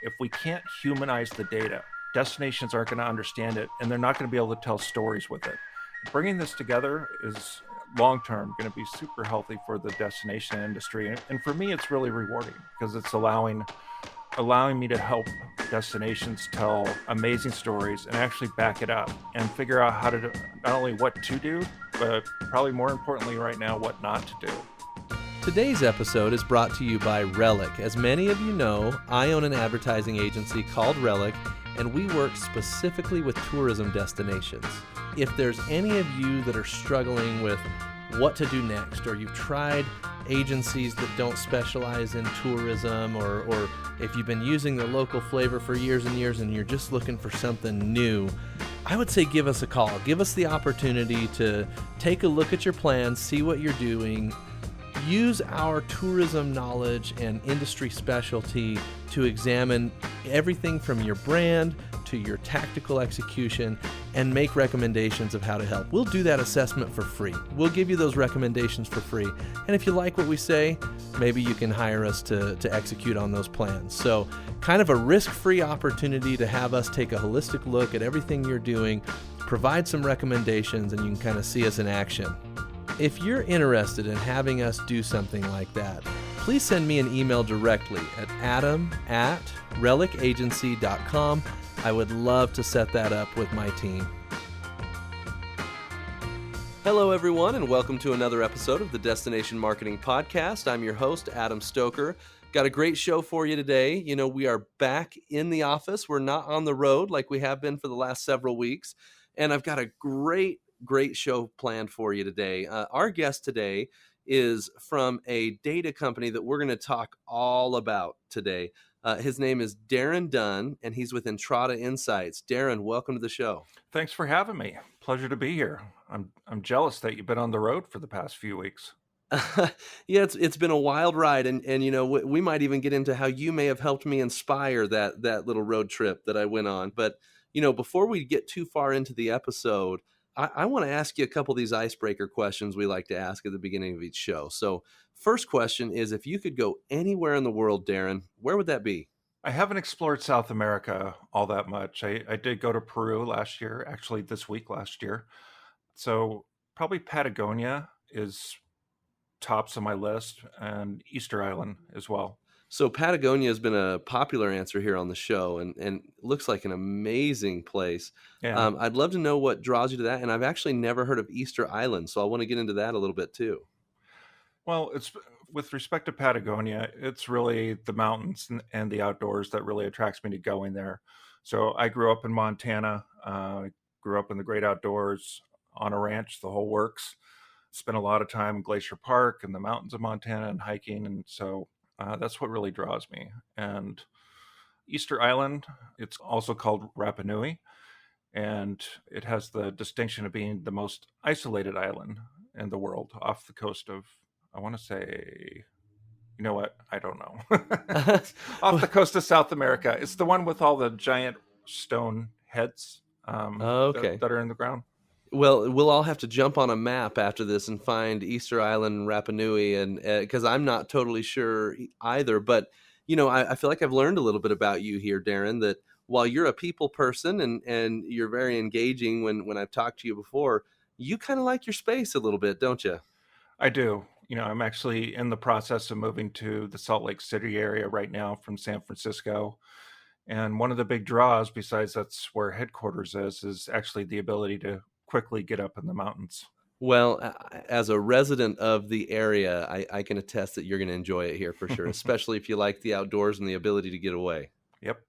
if we can't humanize the data, destinations aren't going to understand it, and they're not going to be able to tell stories with it. Bringing this together is long-term going to be super healthy for the destination industry. And for me, it's really rewarding because it's allowing me to help destinations tell amazing stories and actually back it up and figure out how to do, not only what to do, but probably more importantly right now, what not to do. Today's episode is brought to you by Relic. As many of you know, I own an advertising agency called Relic, and we work specifically with tourism destinations. If there's any of you that are struggling with what to do next, or you've tried agencies that don't specialize in tourism, or if you've been using the local flavor for years and years and you're just looking for something new, I would say give us a call. Give us the opportunity to take a look at your plans, see what you're doing. Use our tourism knowledge and industry specialty to examine everything from your brand to your tactical execution and make recommendations of how to help. We'll do that assessment for free. We'll give you those recommendations for free. And if you like what we say, maybe you can hire us to execute on those plans. So kind of a risk-free opportunity to have us take a holistic look at everything you're doing, provide some recommendations, and you can kind of see us in action. If you're interested in having us do something like that, please send me an email directly at adam@relicagency.com. I would love to set that up with my team. Hello, everyone, and welcome to another episode of the Destination Marketing Podcast. I'm your host, Adam Stoker. Got a great show for you today. You know, we are back in the office. We're not on the road like we have been for the last several weeks. And I've got a great show planned for you today. Our guest today is from a data company that we're going to talk all about today. His name is Darren Dunn, and he's with Entrada Insights. Darren, welcome to the show. Thanks for having me. Pleasure to be here. I'm jealous that you've been on the road for the past few weeks. Yeah, it's been a wild ride, and you know, we might even get into how you may have helped me inspire that little road trip that I went on. But you know, before we get too far into the episode, I want to ask you a couple of these icebreaker questions we like to ask at the beginning of each show. So first question is, if you could go anywhere in the world, Darren, where would that be? I haven't explored South America all that much. I did go to Peru last year, actually this week last year. So probably Patagonia is tops of my list, and Easter Island as well. So Patagonia has been a popular answer here on the show, and looks like an amazing place. Yeah. I'd love to know what draws you to that, and I've actually never heard of Easter Island, so I want to get into that a little bit too. Well, it's with respect to Patagonia, it's really the mountains and the outdoors that really attracts me to going there. So I grew up in Montana, grew up in the great outdoors on a ranch, the whole works. Spent a lot of time in Glacier Park and the mountains of Montana and hiking, and so that's what really draws me. And Easter Island, it's also called Rapa Nui, and it has the distinction of being the most isolated island in the world off the coast of, I want to say, you know what? I don't know. Off the coast of South America. It's the one with all the giant stone heads Okay. that are in the ground. Well, we'll all have to jump on a map after this and find Easter Island and Rapa Nui, and because I'm not totally sure either. But you know, I feel like I've learned a little bit about you here, Darren. That while you're a people person and you're very engaging when I've talked to you before, you kind of like your space a little bit, don't you? I do. You know, I'm actually in the process of moving to the Salt Lake City area right now from San Francisco. And one of the big draws, besides that's where headquarters is actually the ability to quickly get up in the mountains. Well, as a resident of the area, I can attest that you're going to enjoy it here for sure, especially if you like the outdoors and the ability to get away. Yep.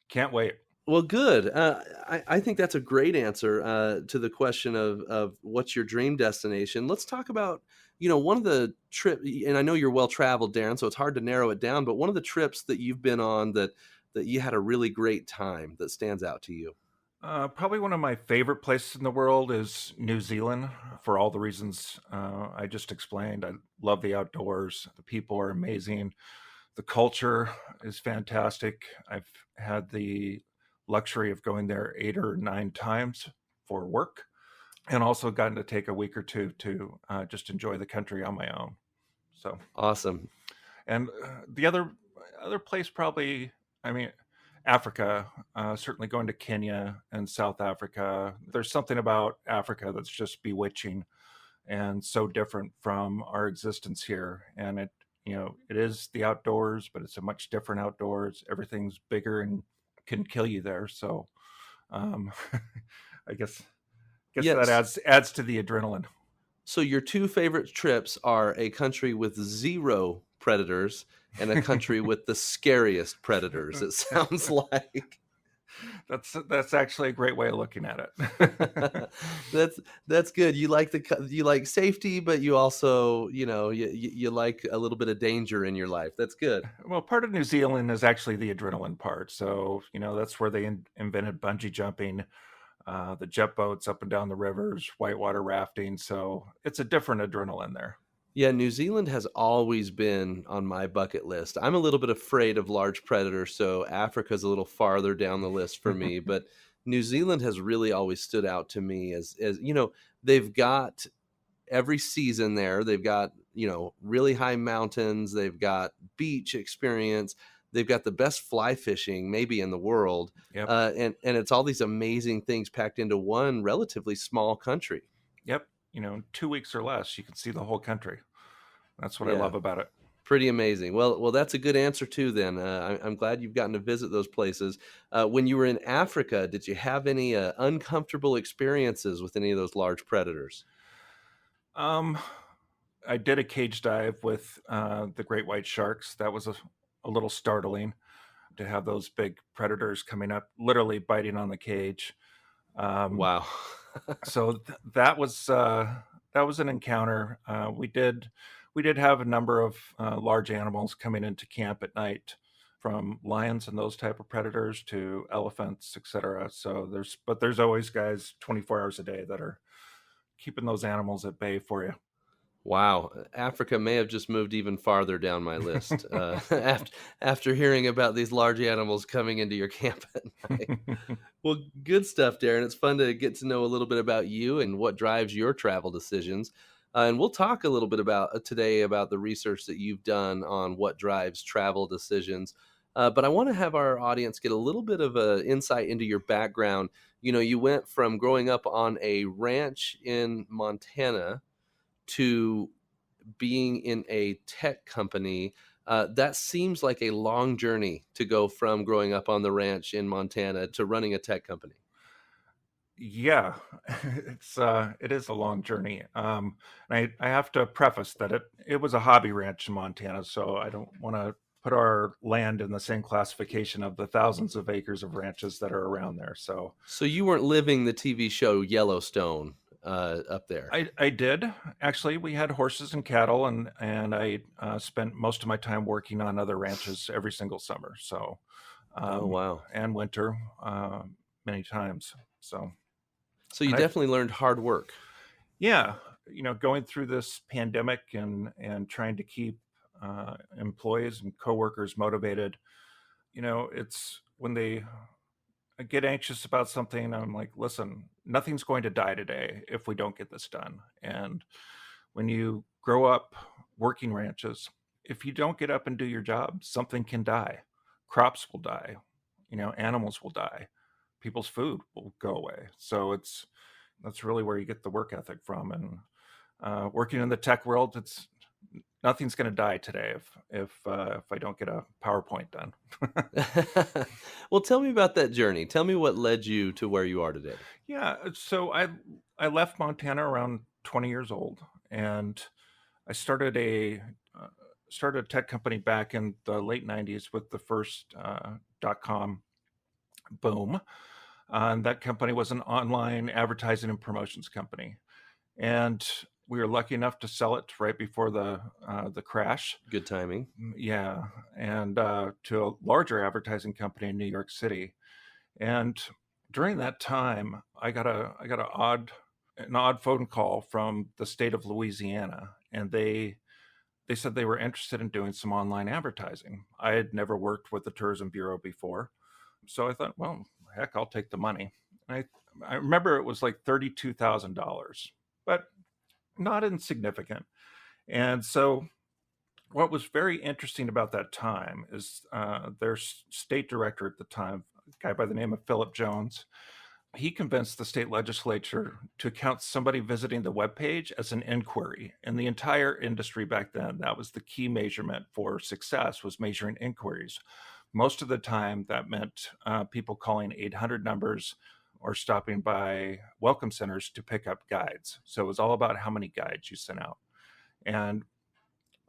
Can't wait. Well, good. I think that's a great answer to the question of what's your dream destination. Let's talk about, you know, one of the trip, and I know you're well traveled, Darren, so it's hard to narrow it down. But one of the trips that you've been on that you had a really great time that stands out to you. Probably one of my favorite places in the world is New Zealand for all the reasons I just explained. I love the outdoors. The people are amazing. The culture is fantastic. I've had the luxury of going there 8 or 9 times for work, and also gotten to take a week or two to just enjoy the country on my own. So Awesome. And the other place probably I mean, Africa, certainly going to Kenya and South Africa. There's something about Africa that's just bewitching and so different from our existence here. And it is the outdoors, but it's a much different outdoors. Everything's bigger and can kill you there. So, um, I guess that Yes. adds to the adrenaline. So your two favorite trips are a country with zero predators and a country with the scariest predators, it sounds like. That's actually a great way of looking at it. That's that's good. You like safety, but you also, you like a little bit of danger in your life. That's good. Well, part of New Zealand is actually the adrenaline part. So, that's where they invented bungee jumping, the jet boats up and down the rivers, whitewater rafting. So it's a different adrenaline there. Yeah, New Zealand has always been on my bucket list. I'm a little bit afraid of large predators, so Africa's a little farther down the list for me, but New Zealand has really always stood out to me as they've got every season there. They've got, really high mountains, they've got beach experience, they've got the best fly fishing maybe in the world. Yep. And it's all these amazing things packed into one relatively small country. Yep. 2 weeks or less, you can see the whole country. That's what I Yeah. love about it. Pretty amazing. Well, that's a good answer too. Then I'm glad you've gotten to visit those places. When you were in Africa, did you have any uncomfortable experiences with any of those large predators? Um, I did a cage dive with the great white sharks. That was a little startling to have those big predators coming up, literally biting on the cage. Um, Wow. so that was an encounter. We did have a number of large animals coming into camp at night, from lions and those type of predators to elephants, etc. So there's always guys 24 hours a day that are keeping those animals at bay for you. Wow, Africa may have just moved even farther down my list after hearing about these large animals coming into your camp at night. Well, good stuff, Darren. It's fun to get to know a little bit about you and what drives your travel decisions. And we'll talk a little bit about today about the research that you've done on what drives travel decisions. But I want to have our audience get a little bit of an insight into your background. You went from growing up on a ranch in Montana to being in a tech company. That seems like a long journey to go from growing up on the ranch in Montana to running a tech company. Yeah, it is a long journey. And I have to preface that it was a hobby ranch in Montana, so I don't want to put our land in the same classification of the thousands of acres of ranches that are around there. So So you weren't living the TV show Yellowstone up there. I did actually. We had horses and cattle, and I spent most of my time working on other ranches every single summer. So Oh, um, wow. and winter many times. So So you and I definitely learned hard work. Yeah, going through this pandemic and trying to keep employees and coworkers motivated. It's when they get anxious about something. I'm like, listen, nothing's going to die today if we don't get this done. And when you grow up working ranches, if you don't get up and do your job, something can die. Crops will die. Animals will die. People's food will go away. So that's really where you get the work ethic from. And working in the tech world, it's nothing's going to die today if I don't get a PowerPoint done. Well, tell me about that journey. Tell me what led you to where you are today. Yeah, so I left Montana around 20 years old, and I uh, started a tech company back in the late 90s with the first .com boom. And that company was an online advertising and promotions company, and we were lucky enough to sell it right before the crash. Good timing. Yeah, and to a larger advertising company in New York City. And during that time, I got an odd phone call from the state of Louisiana, and they said they were interested in doing some online advertising. I had never worked with the tourism bureau before, so I thought, well, heck, I'll take the money. And I remember it was like $32,000, but not insignificant. And so what was very interesting about that time is their state director at the time, a guy by the name of Philip Jones. He convinced the state legislature to count somebody visiting the webpage as an inquiry. In the entire industry back then, that was the key measurement for success, was measuring inquiries. Most of the time, that meant people calling 800 numbers or stopping by welcome centers to pick up guides. So it was all about how many guides you sent out. And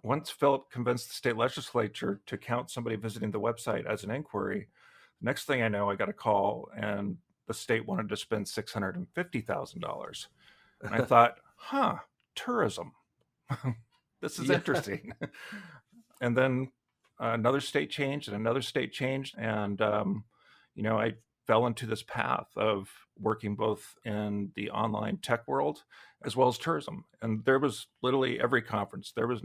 once Philip convinced the state legislature to count somebody visiting the website as an inquiry, next thing I know, I got a call and the state wanted to spend $650,000. And I thought, tourism. This is Yeah. interesting. And then another state changed and another state changed. And, I fell into this path of working both in the online tech world as well as tourism. And there was literally every conference. There was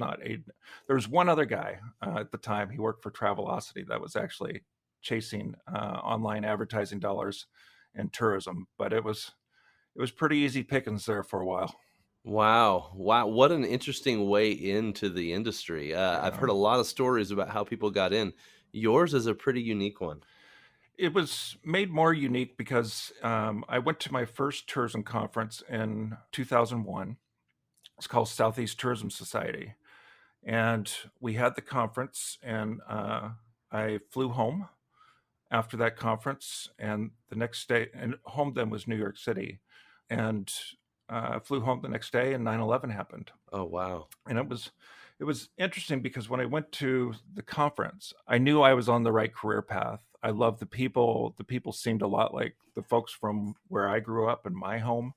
one other guy at the time. He worked for Travelocity that was actually chasing online advertising dollars in tourism, but it was pretty easy pickings there for a while. Wow. Wow. What an interesting way into the industry. I've Yeah. heard a lot of stories about how people got in. Yours is a pretty unique one. It was made more unique because I went to my first tourism conference in 2001. It's called Southeast Tourism Society. And we had the conference, and I flew home after that conference. And the next day, and home then was New York City. And I flew home the next day, and 9/11 happened. Oh, wow. And it was interesting because when I went to the conference, I knew I was on the right career path. I love the people. The people seemed a lot like the folks from where I grew up in my home.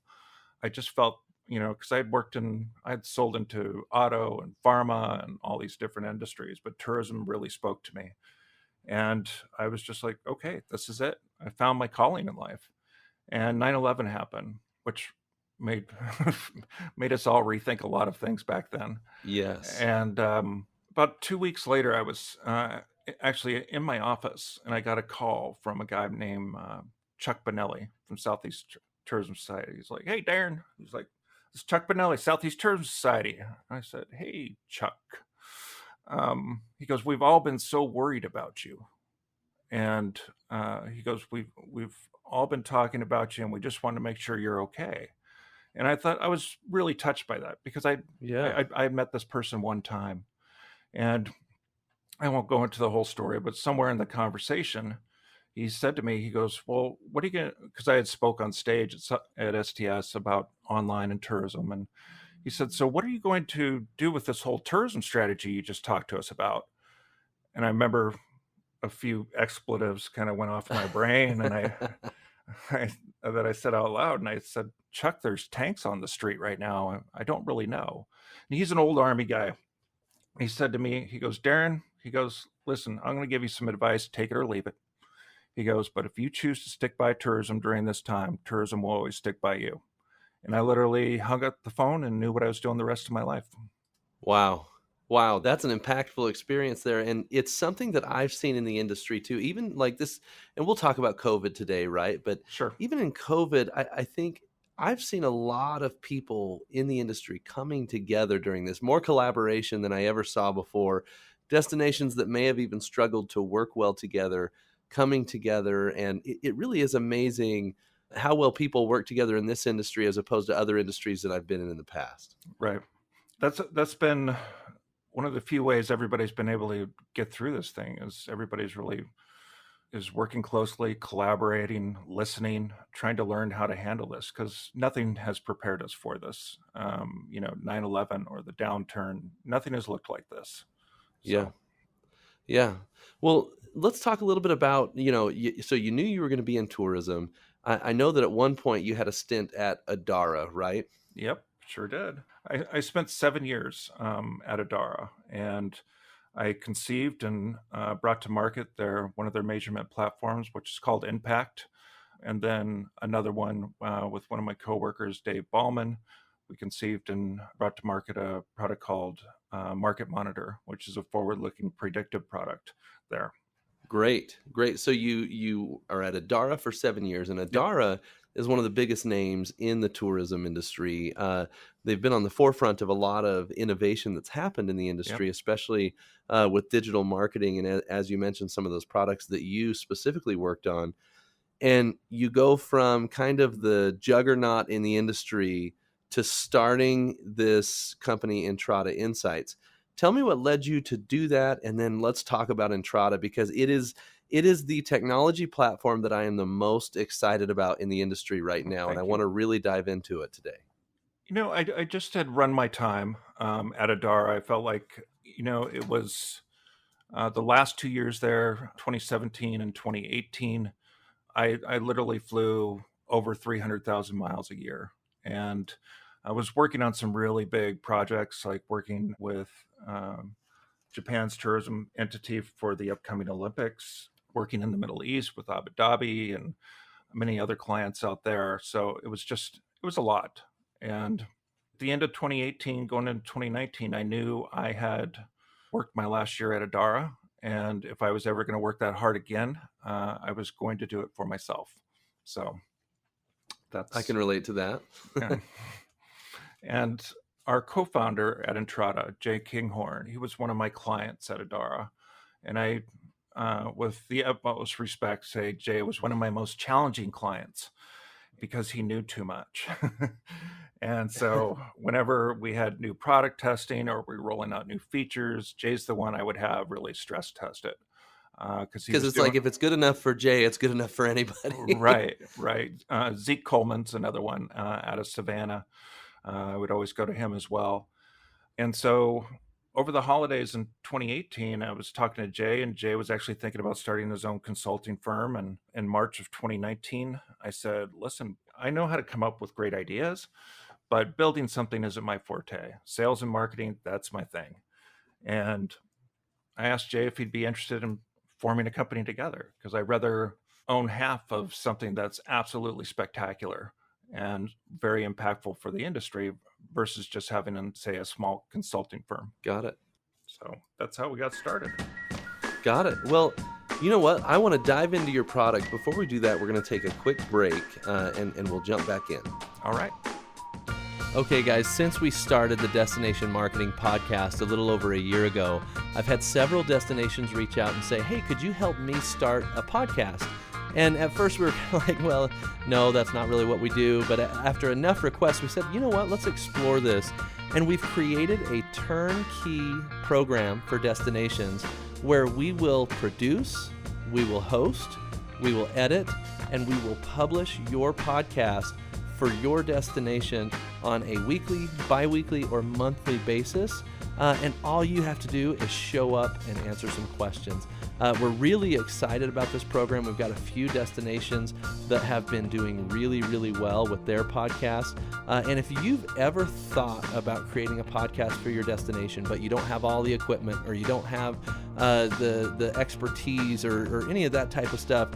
I just felt, because I'd sold into auto and pharma and all these different industries, but tourism really spoke to me. And I was just like, okay, this is it. I found my calling in life. And 9/11 happened, which made made us all rethink a lot of things back then. Yes. And about 2 weeks later, I was actually in my office, and I got a call from a guy named Chuck Bonelli from Southeast Tourism Society. He's like, "Hey, Darren." He's like, "This is Chuck Bonelli, Southeast Tourism Society." I said, "Hey, Chuck." He goes, "We've all been so worried about you," and he goes, "We've all been talking about you, and we just want to make sure you're okay." And I thought I was really touched by that because Yeah. I had met this person one time, and I won't go into the whole story, but somewhere in the conversation, he said to me, he goes, "Well, what are you gonna?" Because I had spoke on stage at STS about online and tourism, and he said, "So what are you going to do with this whole tourism strategy you just talked to us about?" And I remember a few expletives kind of went off in my brain, and I that I said out loud, and I said, "Chuck, there's tanks on the street right now. I don't really know." And he's an old Army guy. He said to me, he goes, "Darren," he goes, "listen, I'm going to give you some advice, take it or leave it." He goes, "But if you choose to stick by tourism during this time, tourism will always stick by you." And I literally hung up the phone and knew what I was doing the rest of my life. Wow. Wow, that's an impactful experience there, and it's something that I've seen in the industry too, even like this, and we'll talk about COVID today, right? But Sure. even in COVID, I think I've seen a lot of people in the industry coming together during this, more collaboration than I ever saw before. Destinations that may have even struggled to work well together, coming together, and it really is amazing how well people work together in this industry as opposed to other industries that I've been in the past. Right. That's been one of the few ways everybody's been able to get through this thing is everybody's really is working closely, collaborating, listening, trying to learn how to handle this because nothing has prepared us for this. 9/11 or the downturn, nothing has looked like this. Yeah. So, Yeah. Well, let's talk a little bit about, so you knew you were going to be in tourism. I know that at one point you had a stint at Adara, right? yep, sure did. I spent 7 years at Adara, and I conceived and brought to market one of their measurement platforms, which is called Impact, and then another one with one of my coworkers, Dave Ballman. We conceived and brought to market a product called Market Monitor, which is a forward-looking predictive product there. Great. Great. So you are at Adara for 7 years, and Yep. Adara is one of the biggest names in the tourism industry. They've been on the forefront of a lot of innovation that's happened in the Yep. industry, especially with digital marketing. And as you mentioned, some of those products that you specifically worked on. And you go from kind of the juggernaut in the industry to starting this company, Entrada Insights. Tell me what led you to do that, and then let's talk about Entrada, because it is the technology platform that I am the most excited about in the industry right Well, now, and I thank want you. to really dive into it today. I just had run my time at Adara. I felt like, it was the last 2 years there, 2017 and 2018. I literally flew over 300,000 miles a year. And I was working on some really big projects, like working with Japan's tourism entity for the upcoming Olympics, working in the Middle East with Abu Dhabi and many other clients out there. So it was a lot. And at the end of 2018, going into 2019, I knew I had worked my last year at Adara. And if I was ever going to work that hard again, I was going to do it for myself. So I that's, can relate to that. yeah. And our co founder at Entrada, Jay Kinghorn, he was one of my clients at Adara. And with the utmost respect, say Jay was one of my most challenging clients because he knew too much. And so whenever we had new product testing or we were rolling out new features, Jay's the one I would have really stress test it because he Because was it's like, doing if it's good enough for Jay, it's good enough for anybody. right, right. Zeke Coleman's another one out of Savannah. I would always go to him as well. And so over the holidays in 2018, I was talking to Jay, and Jay was actually thinking about starting his own consulting firm. And in March of 2019, I said, listen, I know how to come up with great ideas, but building something isn't my forte. Sales and marketing, that's my thing. And I asked Jay if he'd be interested in forming a company together because I'd rather own half of something that's absolutely spectacular and very impactful for the industry versus just having, say, a small consulting firm. Got it. So that's how we got started. Got it. Well, you know what? I want to dive into your product. Before we do that, we're going to take a quick break and we'll jump back in. All right. Okay, guys, since we started the Destination Marketing Podcast a little over a year ago, I've had several destinations reach out and say, hey, could you help me start a podcast? And at first we were kind of like, well, no, that's not really what we do. But after enough requests, we said, you know what, let's explore this. And we've created a turnkey program for destinations where we will produce, we will host, we will edit, and we will publish your podcast for your destination on a weekly, bi-weekly, or monthly basis. And all you have to do is show up and answer some questions. We're really excited about this program. We've got a few destinations that have been doing really, really well with their podcast. And if you've ever thought about creating a podcast for your destination, but you don't have all the equipment, or you don't have the expertise or any of that type of stuff,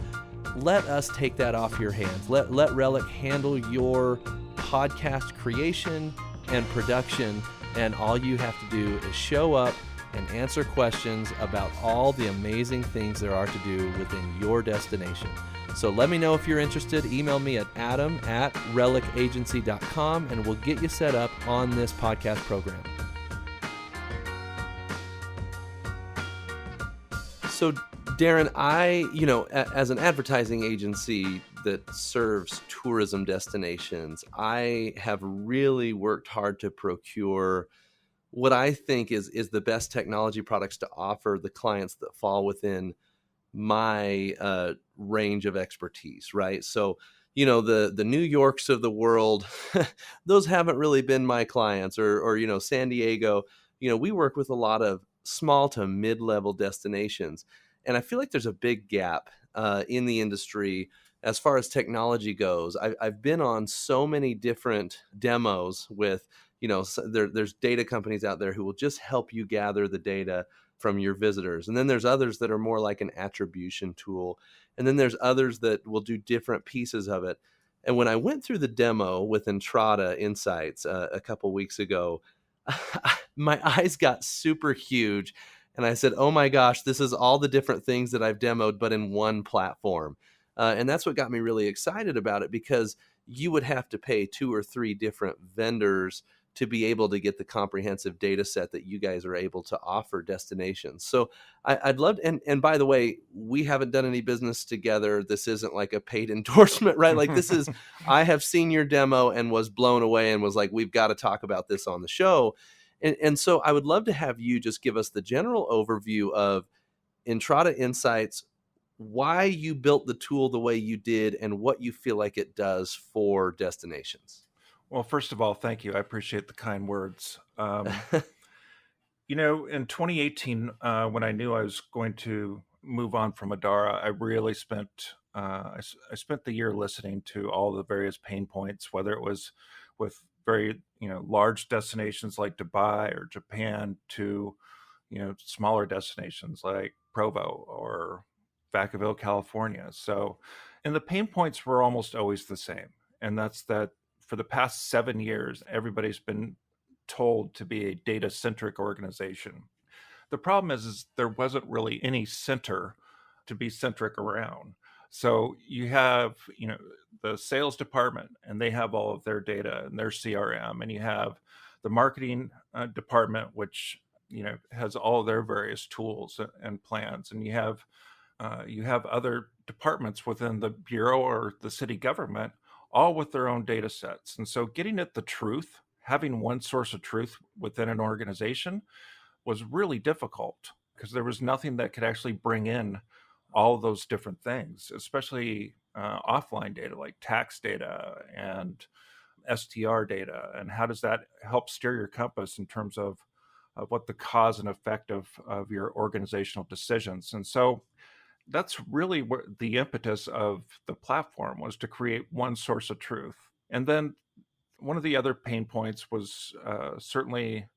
let us take that off your hands. Let Relic handle your podcast creation and production, and all you have to do is show up and answer questions about all the amazing things there are to do within your destination. So let me know if you're interested. Email me at adam@relicagency.com and we'll get you set up on this podcast program. So Darren, as an advertising agency that serves tourism destinations, I have really worked hard to procure what I think is the best technology products to offer the clients that fall within my range of expertise, right? So, the New Yorks of the world, those haven't really been my clients, or San Diego. We work with a lot of small to mid-level destinations. And I feel like there's a big gap in the industry as far as technology goes. I've been on so many different demos with, there's data companies out there who will just help you gather the data from your visitors. And then there's others that are more like an attribution tool. And then there's others that will do different pieces of it. And when I went through the demo with Entrada Insights a couple weeks ago, my eyes got super huge. And I said, oh my gosh, this is all the different things that I've demoed, but in one platform. And that's what got me really excited about it, because you would have to pay two or three different vendors to be able to get the comprehensive data set that you guys are able to offer destinations. So I'd love, and by the way, we haven't done any business together. This isn't like a paid endorsement, right? Like, this is, I have seen your demo and was blown away and was like, we've got to talk about this on the show. And so I would love to have you just give us the general overview of Entrada Insights, why you built the tool the way you did, and what you feel like it does for destinations. Well, first of all, thank you. I appreciate the kind words. In 2018, when I knew I was going to move on from Adara, I really I spent the year listening to all the various pain points, whether it was with very large destinations like Dubai or Japan to smaller destinations like Provo or Vacaville, California. So, and the pain points were almost always the same, and that's that for the past 7 years, everybody's been told to be a data centric organization. The problem is there wasn't really any center to be centric around. So you have, the sales department, and they have all of their data and their CRM, and you have the marketing department, which has all their various tools and plans, and you have other departments within the bureau or the city government, all with their own data sets. And so getting at the truth, having one source of truth within an organization was really difficult because there was nothing that could actually bring in all of those different things, especially offline data like tax data and STR data. And how does that help steer your compass in terms of what the cause and effect of your organizational decisions? And so that's really what the impetus of the platform was, to create one source of truth. And then one of the other pain points was certainly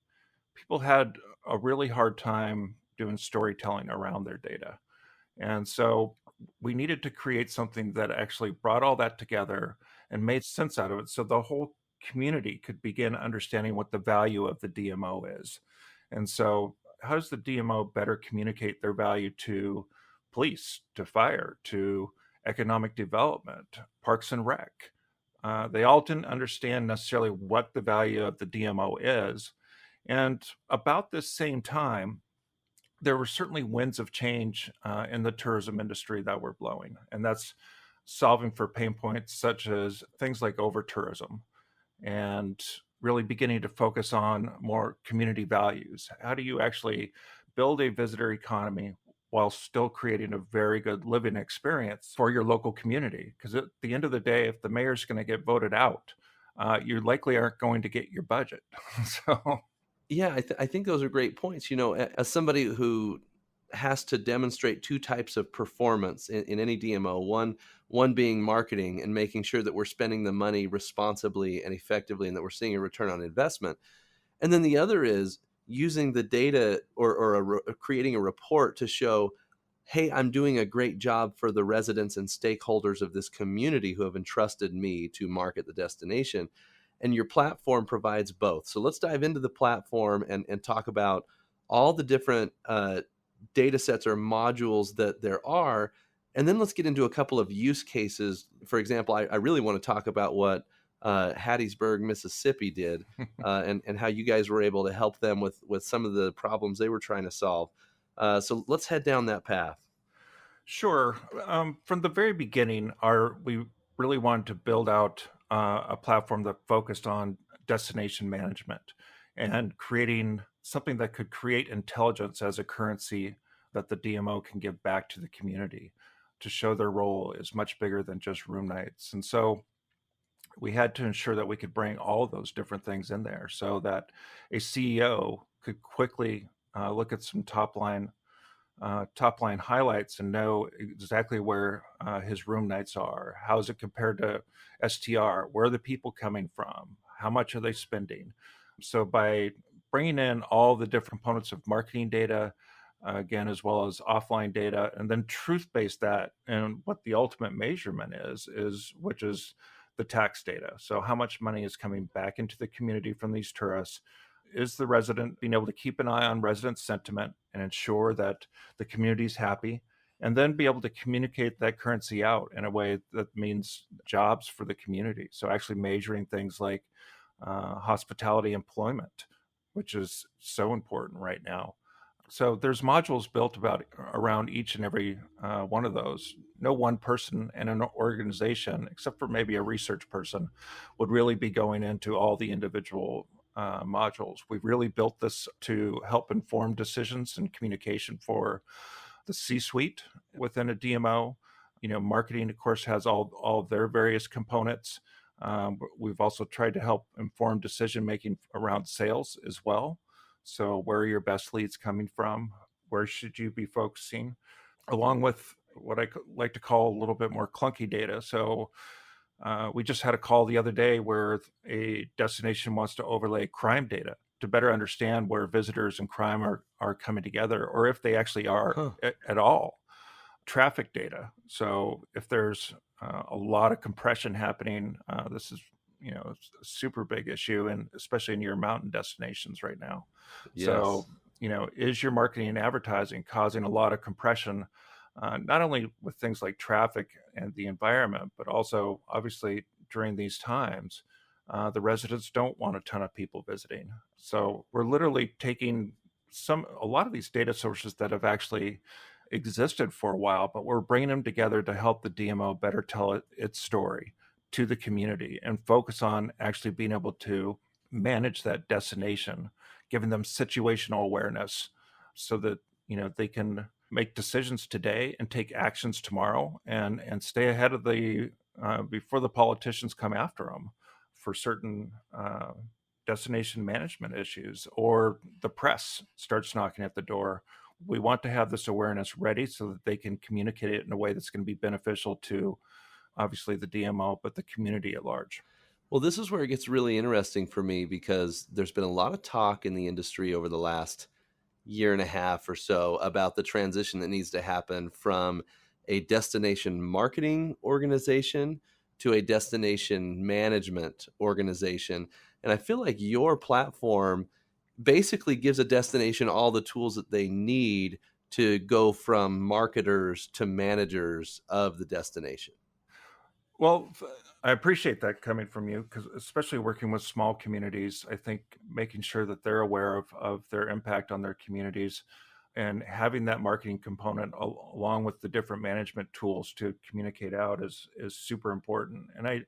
people had a really hard time doing storytelling around their data. And so we needed to create something that actually brought all that together and made sense out of it so the whole community could begin understanding what the value of the DMO is. And so, how does the DMO better communicate their value to police, to fire, to economic development, parks and rec? They all didn't understand necessarily what the value of the DMO is. And about this same time, there were certainly winds of change in the tourism industry that were blowing, and that's solving for pain points such as things like over tourism and really beginning to focus on more community values. How do you actually build a visitor economy while still creating a very good living experience for your local community? Because at the end of the day, if the mayor's going to get voted out, you likely aren't going to get your budget. So, Yeah, I think those are great points. As somebody who has to demonstrate two types of performance in any DMO, one being marketing and making sure that we're spending the money responsibly and effectively, and that we're seeing a return on investment, and then the other is using the data, or creating a report to show, hey, I'm doing a great job for the residents and stakeholders of this community who have entrusted me to market the destination. And your platform provides both. So let's dive into the platform and talk about all the different data sets or modules that there are. And then let's get into a couple of use cases. For example, I really want to talk about what Hattiesburg, Mississippi did, and how you guys were able to help them with some of the problems they were trying to solve. So let's head down that path. sure. From the very beginning, we really wanted to build out a platform that focused on destination management and creating something that could create intelligence as a currency that the DMO can give back to the community to show their role is much bigger than just room nights. And so we had to ensure that we could bring all of those different things in there so that a CEO could quickly look at some top line highlights and know exactly where his room nights are. How is it compared to STR? Where are the people coming from? How much are they spending? So by bringing in all the different components of marketing data, again, as well as offline data, and then truth-based that, and what the ultimate measurement is which is the tax data. So how much money is coming back into the community from these tourists? Is the resident being able to keep an eye on resident sentiment and ensure that the community is happy? and then be able to communicate that currency out in a way that means jobs for the community. So actually measuring things like hospitality employment, which is so important right now. So there's modules built about around each and every one of those. No one person in an organization, except for maybe a research person, would really be going into all the individual modules. We've really built this to help inform decisions and communication for the C-suite within a DMO. Marketing, of course, has all of their various components. But we've also tried to help inform decision making around sales as well. So, where are your best leads coming from? Where should you be focusing? Along with what I like to call a little bit more clunky data. So, we just had a call the other day where a destination wants to overlay crime data to better understand where visitors and crime are coming together, or if they actually are Huh. at all. Traffic data. So if there's a lot of compression happening, this is it's a super big issue, and especially in your mountain destinations right now. So Yes. is your marketing and advertising causing a lot of compression, not only with things like traffic and the environment, but also obviously during these times, the residents don't want a ton of people visiting. So we're literally taking a lot of these data sources that have actually existed for a while, but we're bringing them together to help the DMO better tell its story to the community and focus on actually being able to manage that destination, giving them situational awareness so that they can make decisions today and take actions tomorrow, and stay ahead of the before the politicians come after them for certain destination management issues, or the press starts knocking at the door. We want to have this awareness ready so that they can communicate it in a way that's going to be beneficial to obviously the DMO, but the community at large. Well, this is where it gets really interesting for me because there's been a lot of talk in the industry over the last year and a half or so about the transition that needs to happen from a destination marketing organization to a destination management organization. And I feel like your platform basically gives a destination all the tools that they need to go from marketers to managers of the destination. Well, I appreciate that coming from you, because especially working with small communities, I think making sure that they're aware of their impact on their communities and having that marketing component along with the different management tools to communicate out is super important. And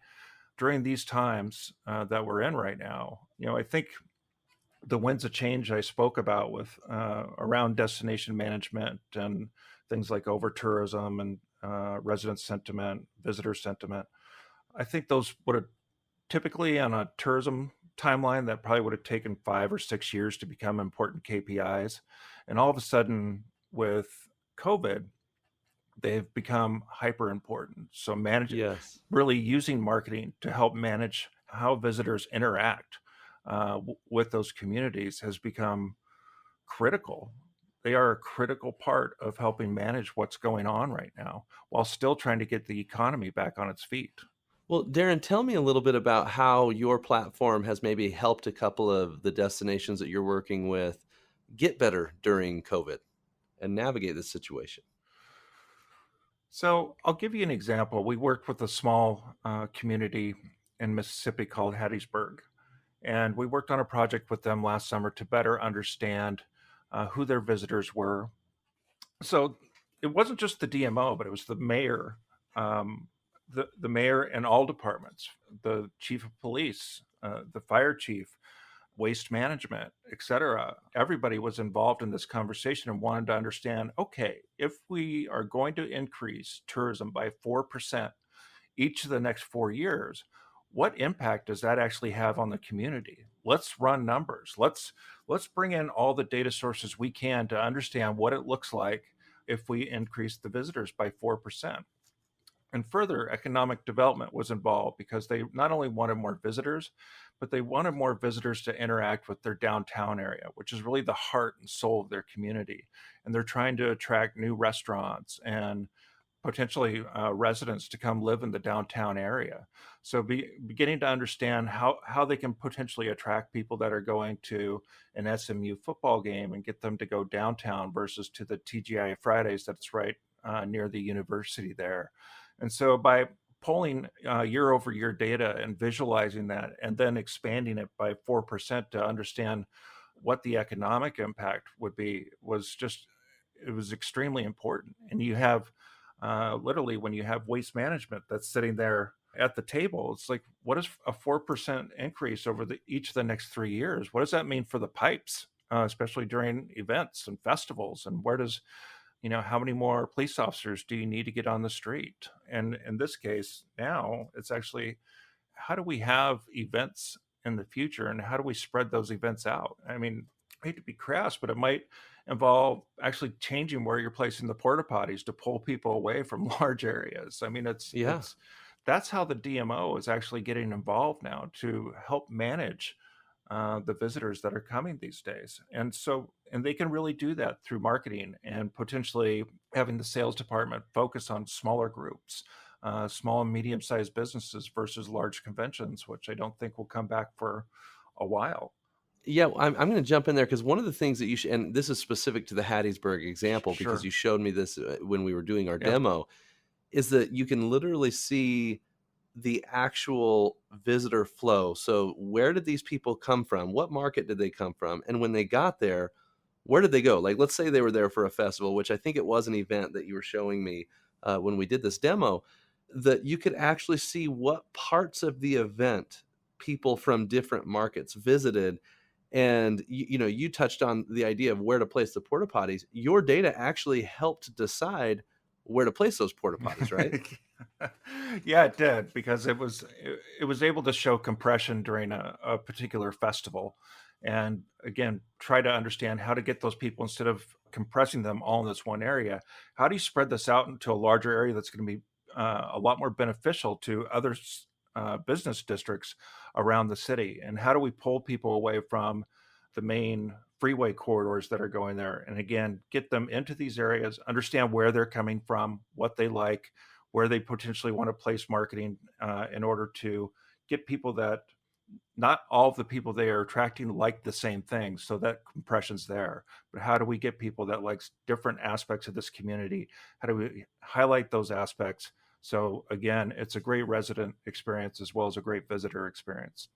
during these times that we're in right now, I think the winds of change I spoke about with around destination management and things like over tourism and resident sentiment, visitor sentiment. I think those would have typically on a tourism timeline that probably would have taken 5 or 6 years to become important KPIs. And all of a sudden with COVID, they've become hyper important. So Yes. really using marketing to help manage how visitors interact with those communities has become critical. They are a critical part of helping manage what's going on right now while still trying to get the economy back on its feet. Well, Darren, tell me a little bit about how your platform has maybe helped a couple of the destinations that you're working with get better during COVID and navigate this situation. So I'll give you an example. We worked with a small community in Mississippi called Hattiesburg, and we worked on a project with them last summer to better understand who their visitors were. So it wasn't just the DMO, but it was the mayor, um, the mayor and all departments, the chief of police, the fire chief, waste management, etc. Everybody was involved in this conversation and wanted to understand, okay, if we are going to increase tourism by 4% each of the next 4 years, what impact does that actually have on the community? Let's run numbers. Let's bring in all the data sources we can to understand what it looks like if we increase the visitors by 4%. And further, economic development was involved because they not only wanted more visitors, but they wanted more visitors to interact with their downtown area, which is really the heart and soul of their community. And they're trying to attract new restaurants and potentially residents to come live in the downtown area. So beginning to understand how they can potentially attract people that are going to an SMU football game and get them to go downtown versus to the TGI Fridays that's right near the university there. And so by pulling year over year data and visualizing that and then expanding it by 4% to understand what the economic impact would be was just it was extremely important. And you have literally when you have waste management that's sitting there at the table, it's like, what is a 4% increase over each of the next 3 years? What does that mean for the pipes, especially during events and festivals? And where does, how many more police officers do you need to get on the street? And in this case, now it's actually, how do we have events in the future and how do we spread those events out? I mean, I hate to be crass, but it might involve actually changing where you're placing the porta potties to pull people away from large areas. I mean, Yeah. it's that's how the DMO is actually getting involved now to help manage the visitors that are coming these days. And they can really do that through marketing and potentially having the sales department focus on smaller groups, small and medium sized businesses versus large conventions, which I don't think will come back for a while. Yeah, I'm going to jump in there because one of the things that and this is specific to the Hattiesburg example because Sure. you showed me this when we were doing our Yep. demo, is that you can literally see the actual visitor flow. So, where did these people come from? What market did they come from? And when they got there, where did they go? Like, let's say they were there for a festival, which I think it was an event that you were showing me when we did this demo, that you could actually see what parts of the event people from different markets visited. And you touched on the idea of where to place the porta potties. Your data actually helped decide where to place those porta potties, right? Yeah, it did because it was able to show compression during a particular festival, and again, try to understand how to get those people instead of compressing them all in this one area. How do you spread this out into a larger area that's going to be a lot more beneficial to other business districts around the city? And how do we pull people away from the main freeway corridors that are going there? And again, get them into these areas, understand where they're coming from, what they like, where they potentially want to place marketing in order to get people that not all of the people they are attracting like the same thing. So that compression's there. But how do we get people that likes different aspects of this community? How do we highlight those aspects? So again, it's a great resident experience as well as a great visitor experience.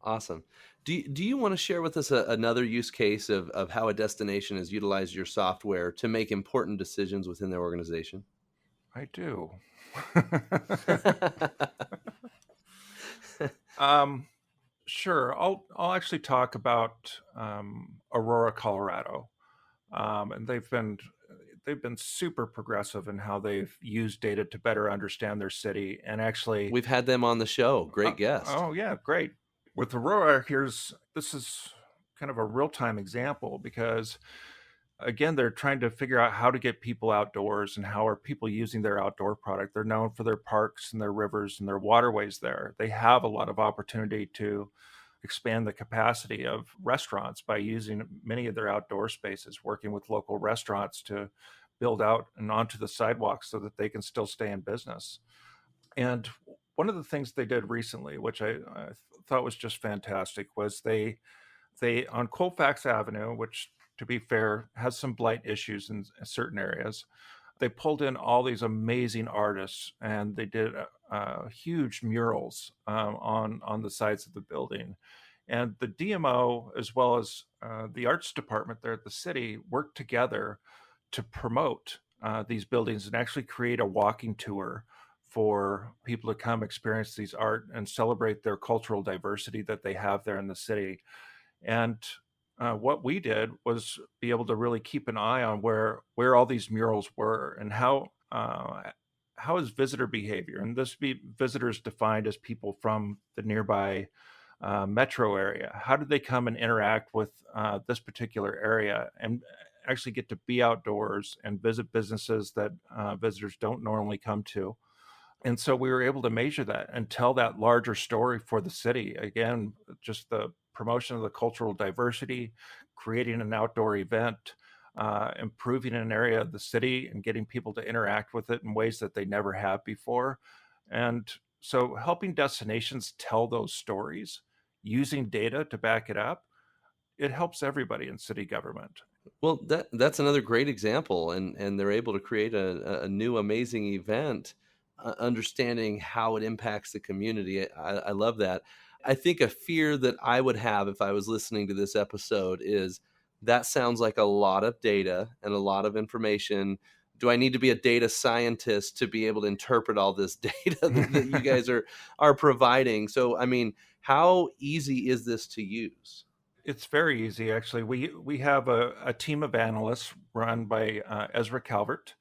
Awesome. Do you want to share with us another use case of how a destination has utilized your software to make important decisions within their organization? I do. um, sure. I'll actually talk about Aurora, Colorado. And they've been super progressive in how they've used data to better understand their city and actually We've had them on the show. Great guest. oh yeah, great. With Aurora, this is kind of a real-time example because again, they're trying to figure out how to get people outdoors and how are people using their outdoor product. They're known for their parks and their rivers and their waterways there. They have a lot of opportunity to expand the capacity of restaurants by using many of their outdoor spaces, working with local restaurants to build out and onto the sidewalks so that they can still stay in business. And one of the things they did recently, which I thought was just fantastic, was they on Colfax Avenue, which to be fair has some blight issues in certain areas. They pulled in all these amazing artists, and they did huge murals on the sides of the building. And the DMO, as well as the arts department there at the city, worked together to promote these buildings and actually create a walking tour for people to come experience these art and celebrate their cultural diversity that they have there in the city. And what we did was be able to really keep an eye on where all these murals were and how is visitor behavior, and this be visitors defined as people from the nearby metro area. How did they come and interact with this particular area and actually get to be outdoors and visit businesses that visitors don't normally come to? And so we were able to measure that and tell that larger story for the city. Again, just the promotion of the cultural diversity, creating an outdoor event, improving an area of the city and getting people to interact with it in ways that they never have before. And so helping destinations tell those stories using data to back it up, it helps everybody in city government. Well, that's another great example, and they're able to create a new amazing event, understanding how it impacts the community. I love that. I think a fear that I would have if I was listening to this episode is that sounds like a lot of data and a lot of information. Do I need to be a data scientist to be able to interpret all this data that you guys are providing? So, I mean, how easy is this to use? It's very easy, actually. We have a team of analysts run by Ezra Calvert,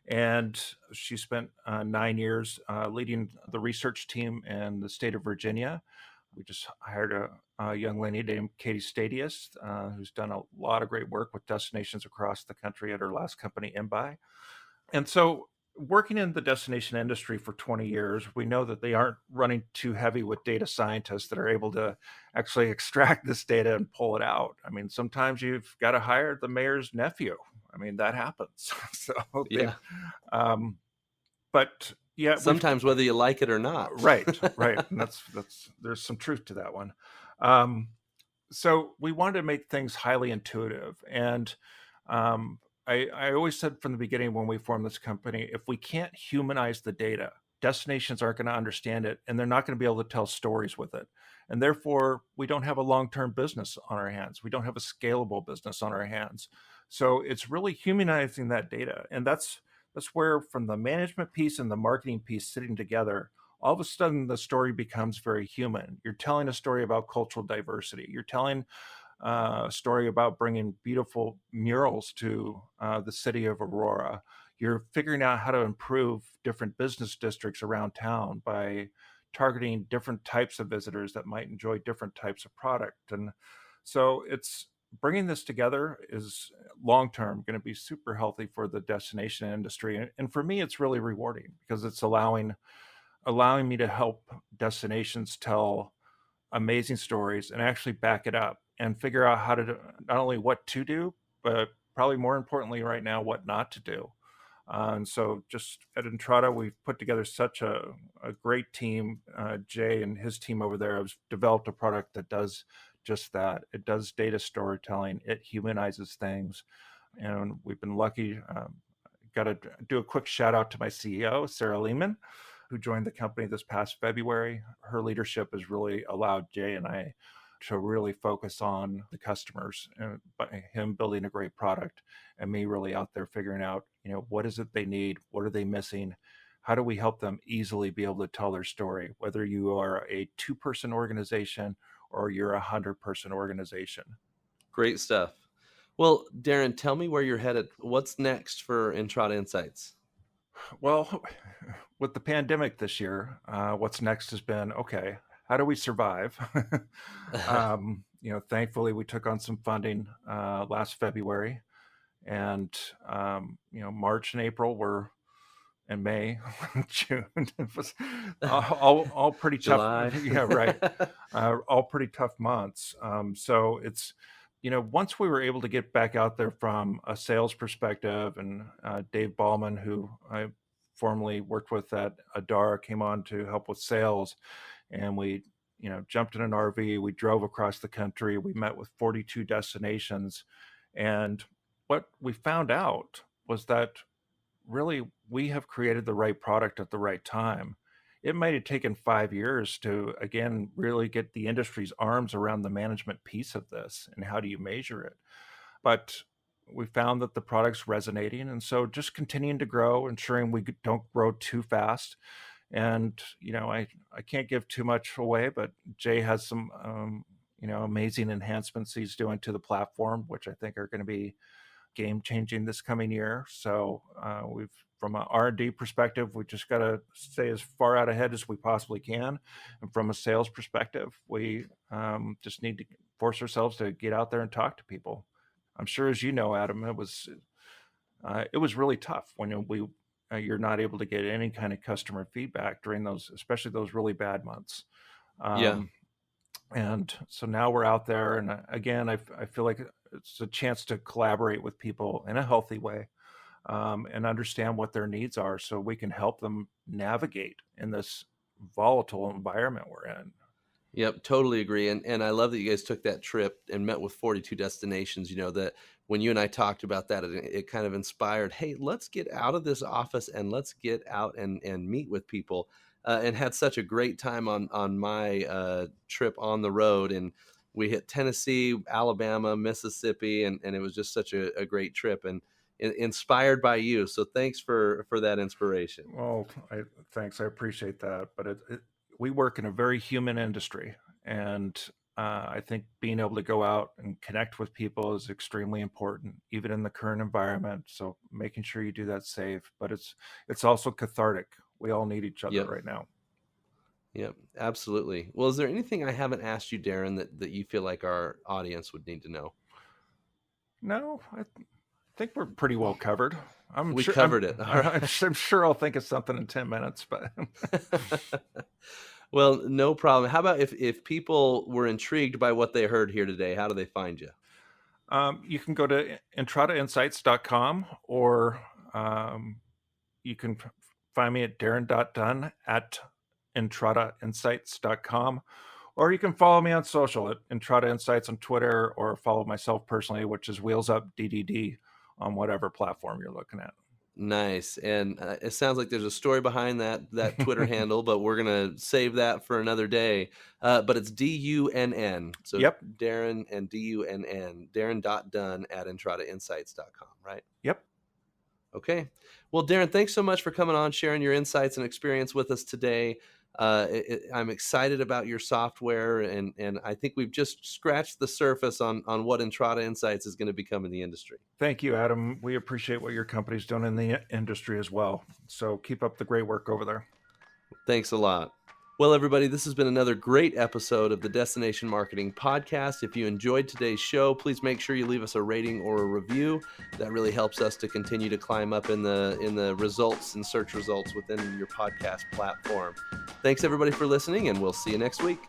and she spent 9 years leading the research team in the state of Virginia. We just hired a young lady named Katie Stadius, who's done a lot of great work with destinations across the country at her last company, Imbi. And so, working in the destination industry for 20 years, we know that they aren't running too heavy with data scientists that are able to actually extract this data and pull it out. I mean, sometimes you've got to hire the mayor's nephew. I mean, that happens. So they, Yeah. um, but yeah, we've Sometimes whether you like it or not. right, right, and that's there's some truth to that one. Um, so we wanted to make things highly intuitive, and um, I always said from the beginning when we formed this company, if we can't humanize the data, destinations aren't going to understand it, and they're not going to be able to tell stories with it, and therefore we don't have a long-term business on our hands. We don't have a scalable business on our hands. So it's really humanizing that data, and that's where, from the management piece and the marketing piece sitting together, all of a sudden the story becomes very human. You're telling a story about cultural diversity. You're telling a story about bringing beautiful murals to the city of Aurora. You're figuring out how to improve different business districts around town by targeting different types of visitors that might enjoy different types of product. And so it's bringing this together is long term going to be super healthy for the destination industry. And for me, it's really rewarding because it's allowing me to help destinations tell amazing stories and actually back it up and figure out how to do, not only what to do, but probably more importantly right now, what not to do. And so just at Entrada, we've put together such a great team. Jay and his team over there have developed a product that does just that. It does data storytelling. It humanizes things. And we've been lucky. Got to do a quick shout out to my CEO, Sarah Lehman, who joined the company this past February. Her leadership has really allowed Jay and I to really focus on the customers, and by him building a great product and me really out there figuring out, what is it they need? What are they missing? How do we help them easily be able to tell their story, whether you are a 2-person organization or you're a 100-person organization? Great stuff. Well, Darren, tell me where you're headed. What's next for Entrada Insights? Well, with the pandemic this year, what's next has been okay. How do we survive? Thankfully, we took on some funding last February, and March and April were, and May, June it was all pretty tough. July. Yeah, right. All pretty tough months. So it's, once we were able to get back out there from a sales perspective, and Dave Ballman, who I formerly worked with at Adara, came on to help with sales, and we, jumped in an RV, we drove across the country, we met with 42 destinations, and what we found out was that really we have created the right product at the right time. It might have taken 5 years to, again, really get the industry's arms around the management piece of this and how do you measure it. But we found that the product's resonating. And so just continuing to grow, ensuring we don't grow too fast. And, I can't give too much away, but Jay has some, amazing enhancements he's doing to the platform, which I think are going to be game changing this coming year. So we've, from an R&D perspective, we just got to stay as far out ahead as we possibly can. And from a sales perspective, we just need to force ourselves to get out there and talk to people. I'm sure, as you know, Adam, it was really tough when you're not able to get any kind of customer feedback during those, especially those really bad months. Yeah. Um, and so now we're out there, and again, I feel like it's a chance to collaborate with people in a healthy way, and understand what their needs are so we can help them navigate in this volatile environment we're in. Yep, totally agree. And I love that you guys took that trip and met with 42 destinations. That when you and I talked about that, it kind of inspired, hey, let's get out of this office and let's get out and meet with people. And had such a great time on my trip on the road. And we hit Tennessee, Alabama, Mississippi, and it was just such a great trip and inspired by you. So thanks for that inspiration. Well, thanks. I appreciate that. But we work in a very human industry, and I think being able to go out and connect with people is extremely important, even in the current environment. So making sure you do that safe, but it's also cathartic. We all need each other Yep. right now. Yep, absolutely. Well, is there anything I haven't asked you, Darren, that you feel like our audience would need to know? No, I think we're pretty well covered. I'm We sure. covered it. All right. I'm sure I'll think of something in 10 minutes, but Well, no problem. How about if people were intrigued by what they heard here today, how do they find you? you can go to entradainsights.com, or you can find me at Darren.Dunn at entradainsights.com, or you can follow me on social at Entrada Insights on Twitter, or follow myself personally, which is Wheels Up DDD on whatever platform you're looking at. Nice. And it sounds like there's a story behind that Twitter handle, but we're gonna save that for another day. But it's DUNN. So Yep. Darren and DUNN, Darren.Dunn at entradainsights.com, right? Yep. Okay. Well, Darren, thanks so much for coming on, sharing your insights and experience with us today. I'm excited about your software, and I think we've just scratched the surface on what Entrada Insights is going to become in the industry. Thank you, Adam. We appreciate what your company's done in the industry as well. So keep up the great work over there. Thanks a lot. Well, everybody, this has been another great episode of the Destination Marketing Podcast. If you enjoyed today's show, please make sure you leave us a rating or a review. That really helps us to continue to climb up in the results and search results within your podcast platform. Thanks, everybody, for listening, and we'll see you next week.